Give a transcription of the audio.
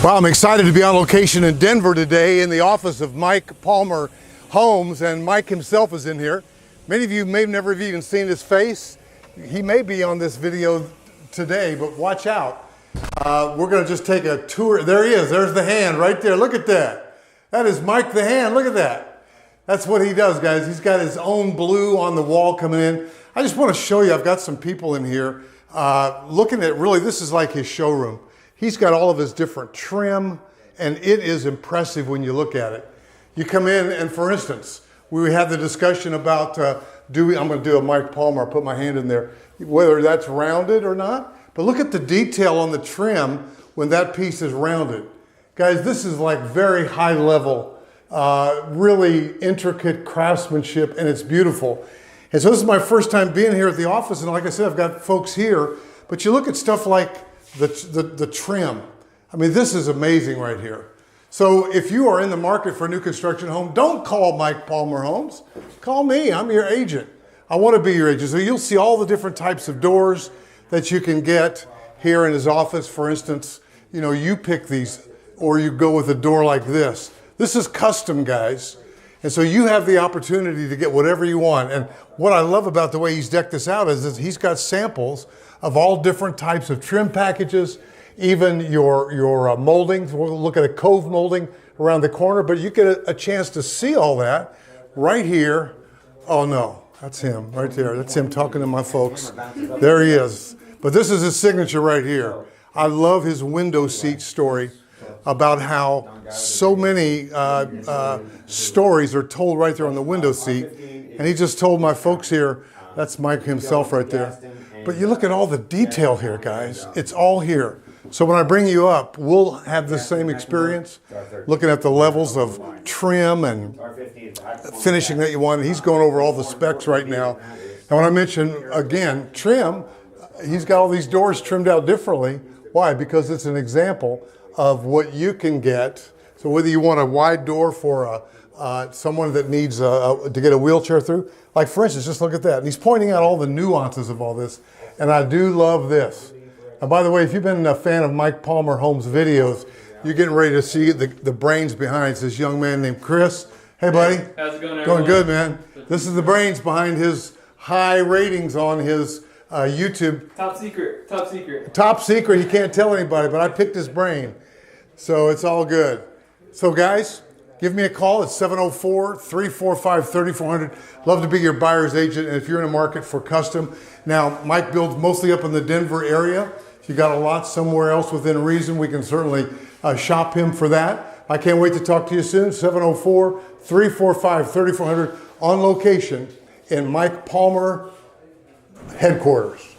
Well, I'm excited to be on location in Denver today in the office of Mike Palmer Homes, and Mike himself is in here. Many of you may never have even seen his face. He may be on this video today, but watch out. We're going to just take a tour. There he is. There's the hand right there. Look at that. That is Mike the Hand. Look at that. That's what he does, guys. He's got his own blue on the wall coming in. I just want to show you, I've got some people in here looking at, really, this is like his showroom. He's got all of his different trim, and it is impressive when you look at it. You come in, and for instance, we had the discussion about, I'm going to do a Mike Palmer, I'll put my hand in there, whether that's rounded or not. But look at the detail on the trim when that piece is rounded. Guys, this is like very high level, really intricate craftsmanship, and it's beautiful. And so this is my first time being here at the office, and like I said, I've got folks here, but you look at stuff like the trim. I mean, this is amazing right here. So if you are in the market for a new construction home, don't call Mike Palmer Homes. Call me, I'm your agent. I want to be your agent. So you'll see all the different types of doors that you can get here in his office. For instance, you know, you pick these, or you go with a door like this. This is custom, guys. And so you have the opportunity to get whatever you want. And what I love about the way he's decked this out is that he's got samples of all different types of trim packages, even your moldings. We'll look at a cove molding around the corner, but you get a chance to see all that right here. Oh no, that's him right there. That's him talking to my folks. There he is. But this is his signature right here. I love his window seat story about how so many stories are told right there on the window seat. And he just told my folks here, that's Mike himself right there. But you look at all the detail here, guys. It's all here. So when I bring you up, we'll have the same experience, looking at the levels of trim and finishing that you want. He's going over all the specs right now. And when I mention, again, trim, he's got all these doors trimmed out differently. Why? Because it's an example of what you can get. So whether you want a wide door for someone that needs to get a wheelchair through, like for instance, just look at that. And he's pointing out all the nuances of all this. And I do love this. And by the way, if you've been a fan of Mike Palmer Homes videos, you're getting ready to see the brains behind this young man named Chris. Hey, buddy. How's it going, everyone? Going good, man. This is the brains behind his high ratings on his YouTube. Top secret, top secret. Top secret, he can't tell anybody, but I picked his brain. So it's all good. So guys, give me a call at 704-345-3400. Love to be your buyer's agent. And if you're in a market for custom, now Mike builds mostly up in the Denver area. If you got a lot somewhere else within reason, we can certainly shop him for that. I can't wait to talk to you soon. 704-345-3400 on location in Mike Palmer headquarters.